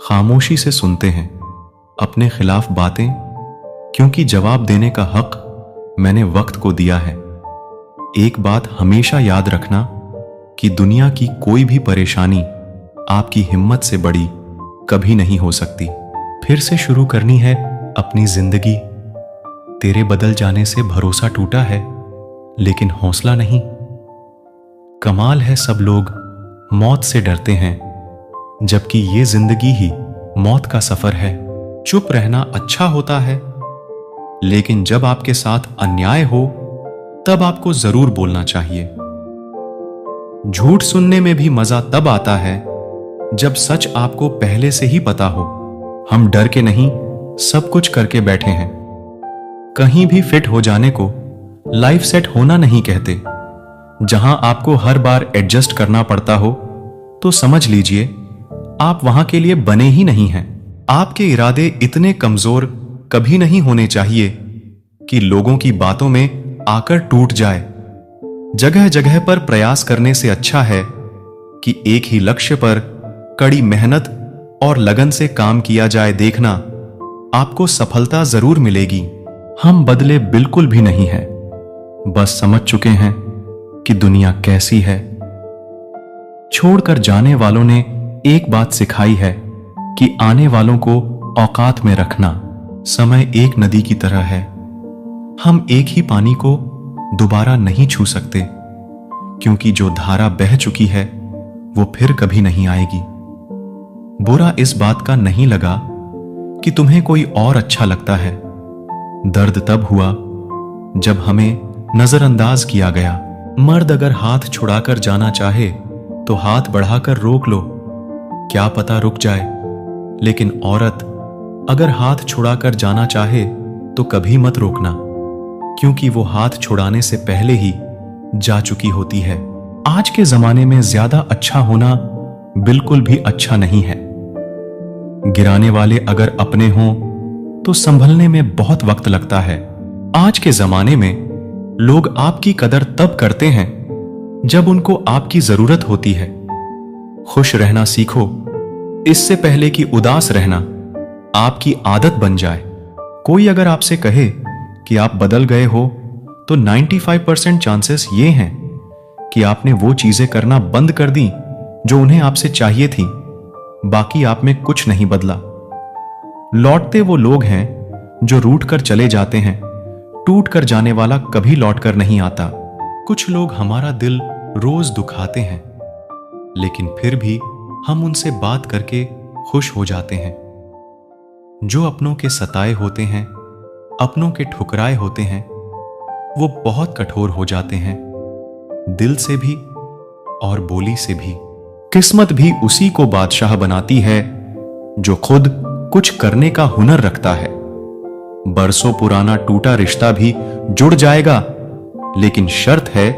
खामोशी से सुनते हैं अपने खिलाफ बातें, क्योंकि जवाब देने का हक मैंने वक्त को दिया है। एक बात हमेशा याद रखना कि दुनिया की कोई भी परेशानी आपकी हिम्मत से बड़ी कभी नहीं हो सकती। फिर से शुरू करनी है अपनी जिंदगी। तेरे बदल जाने से भरोसा टूटा है, लेकिन हौसला नहीं। कमाल है सब लोग मौत से डरते हैं, जबकि ये जिंदगी ही मौत का सफर है। चुप रहना अच्छा होता है, लेकिन जब आपके साथ अन्याय हो तब आपको जरूर बोलना चाहिए। झूठ सुनने में भी मजा तब आता है जब सच आपको पहले से ही पता हो। हम डर के नहीं, सब कुछ करके बैठे हैं। कहीं भी फिट हो जाने को लाइफ सेट होना नहीं कहते। जहां आपको हर बार एडजस्ट करना पड़ता हो तो समझ लीजिए आप वहां के लिए बने ही नहीं हैं। आपके इरादे इतने कमजोर कभी नहीं होने चाहिए कि लोगों की बातों में आकर टूट जाए। जगह जगह पर प्रयास करने से अच्छा है कि एक ही लक्ष्य पर कड़ी मेहनत और लगन से काम किया जाए। देखना आपको सफलता जरूर मिलेगी। हम बदले बिल्कुल भी नहीं हैं, बस समझ चुके हैं कि दुनिया कैसी है। छोड़कर जाने वालों ने एक बात सिखाई है कि आने वालों को औकात में रखना। समय एक नदी की तरह है, हम एक ही पानी को दोबारा नहीं छू सकते, क्योंकि जो धारा बह चुकी है वो फिर कभी नहीं आएगी। बुरा इस बात का नहीं लगा कि तुम्हें कोई और अच्छा लगता है। दर्द तब हुआ जब हमें नजरअंदाज किया गया। मर्द अगर हाथ छुड़ाकर जाना चाहे तो हाथ बढ़ाकर रोक लो, क्या पता रुक जाए। लेकिन औरत अगर हाथ छुड़ाकर जाना चाहे तो कभी मत रोकना, क्योंकि वो हाथ छुड़ाने से पहले ही जा चुकी होती है। आज के जमाने में ज्यादा अच्छा होना बिल्कुल भी अच्छा नहीं है। गिराने वाले अगर अपने हों तो संभलने में बहुत वक्त लगता है। आज के जमाने में लोग आपकी कदर तब करते हैं जब उनको आपकी जरूरत होती है। खुश रहना सीखो, इससे पहले कि उदास रहना आपकी आदत बन जाए। कोई अगर आपसे कहे कि आप बदल गए हो तो 95% चांसेस ये हैं कि आपने वो चीजें करना बंद कर दी जो उन्हें आपसे चाहिए थी। बाकी आप में कुछ नहीं बदला। लौटते वो लोग हैं जो रूठ कर चले जाते हैं, टूट कर जाने वाला कभी लौट कर नहीं आता। कुछ लोग हमारा दिल रोज दुखाते हैं, लेकिन फिर भी हम उनसे बात करके खुश हो जाते हैं। जो अपनों के सताए होते हैं, अपनों के ठुकराए होते हैं, वो बहुत कठोर हो जाते हैं, दिल से भी और बोली से भी। किस्मत भी उसी को बादशाह बनाती है जो खुद कुछ करने का हुनर रखता है। बरसों पुराना टूटा रिश्ता भी जुड़ जाएगा, लेकिन शर्त है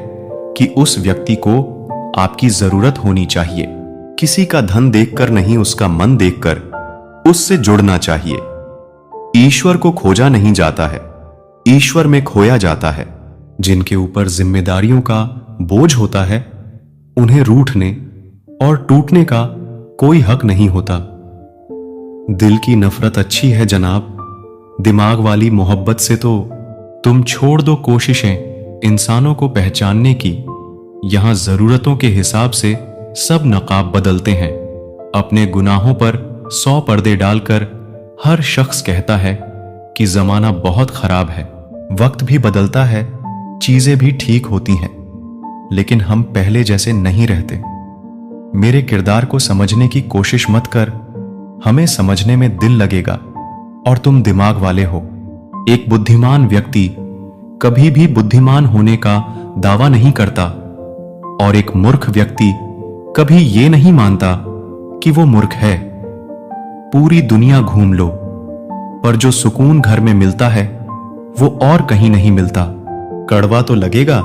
कि उस व्यक्ति को आपकी जरूरत होनी चाहिए। किसी का धन देखकर नहीं, उसका मन देखकर उससे जुड़ना चाहिए। ईश्वर को खोजा नहीं जाता है, ईश्वर में खोया जाता है। जिनके ऊपर जिम्मेदारियों का बोझ होता है, उन्हें रूठने और टूटने का कोई हक नहीं होता। दिल की नफरत अच्छी है जनाब, दिमाग वाली मोहब्बत से तो तुम छोड़ दो कोशिशें इंसानों को पहचानने की। यहां जरूरतों के हिसाब से सब नकाब बदलते हैं। अपने गुनाहों पर 100 पर्दे डालकर हर शख्स कहता है कि जमाना बहुत खराब है। वक्त भी बदलता है, चीजें भी ठीक होती हैं, लेकिन हम पहले जैसे नहीं रहते। मेरे किरदार को समझने की कोशिश मत कर, हमें समझने में दिल लगेगा और तुम दिमाग वाले हो। एक बुद्धिमान व्यक्ति कभी भी बुद्धिमान होने का दावा नहीं करता, और एक मूर्ख व्यक्ति कभी ये नहीं मानता कि वो मूर्ख है। पूरी दुनिया घूम लो, पर जो सुकून घर में मिलता है वो और कहीं नहीं मिलता। कड़वा तो लगेगा,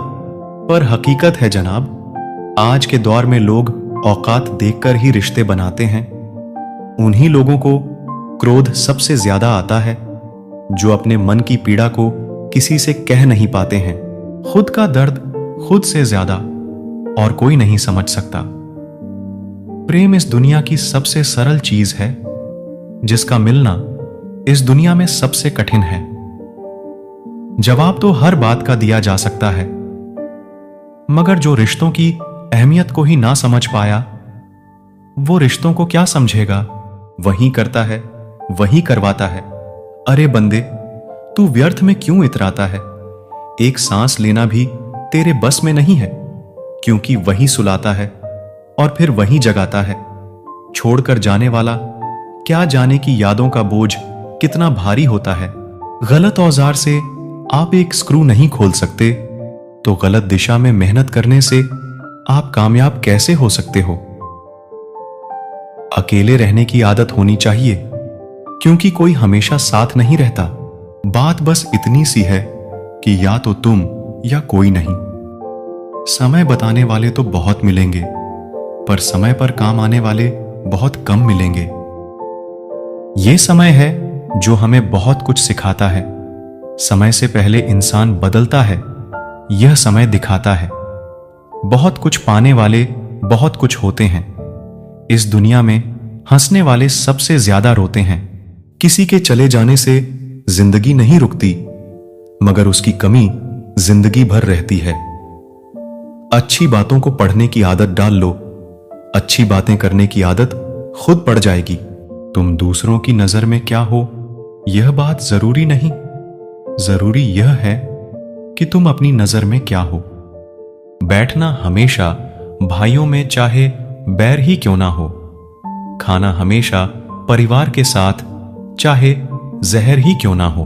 पर हकीकत है जनाब। आज के दौर में लोग औकात देखकर ही रिश्ते बनाते हैं। उन्हीं लोगों को क्रोध सबसे ज्यादा आता है जो अपने मन की पीड़ा को किसी से कह नहीं पाते हैं। खुद का दर्द खुद से ज्यादा और कोई नहीं समझ सकता। प्रेम इस दुनिया की सबसे सरल चीज है, जिसका मिलना इस दुनिया में सबसे कठिन है। जवाब तो हर बात का दिया जा सकता है, मगर जो रिश्तों की अहमियत को ही ना समझ पाया, वो रिश्तों को क्या समझेगा। वही करता है, वही करवाता है। अरे बंदे, तू व्यर्थ में क्यों इतराता है? एक सांस लेना भी तेरे बस में नहीं है, क्योंकि वही सुलाता है और फिर वही जगाता है। छोड़कर जाने वाला क्या जाने की यादों का बोझ कितना भारी होता है। गलत औजार से आप एक स्क्रू नहीं खोल सकते, तो गलत दिशा में मेहनत करने से आप कामयाब कैसे हो सकते हो? अकेले रहने की आदत होनी चाहिए, क्योंकि कोई हमेशा साथ नहीं रहता। बात बस इतनी सी है कि या तो तुम या कोई नहीं। समय बताने वाले तो बहुत मिलेंगे, पर समय पर काम आने वाले बहुत कम मिलेंगे। ये समय है जो हमें बहुत कुछ सिखाता है। समय से पहले इंसान बदलता है, यह समय दिखाता है। बहुत कुछ पाने वाले बहुत कुछ होते हैं। इस दुनिया में हंसने वाले सबसे ज्यादा रोते हैं। किसी के चले जाने से जिंदगी नहीं रुकती, मगर उसकी कमी जिंदगी भर रहती है। अच्छी बातों को पढ़ने की आदत डाल लो, अच्छी बातें करने की आदत खुद पड़ जाएगी। तुम दूसरों की नजर में क्या हो, यह बात जरूरी नहीं। जरूरी यह है कि तुम अपनी नजर में क्या हो। बैठना हमेशा भाइयों में चाहे बैर ही क्यों ना हो। खाना हमेशा परिवार के साथ चाहे जहर ही क्यों ना हो।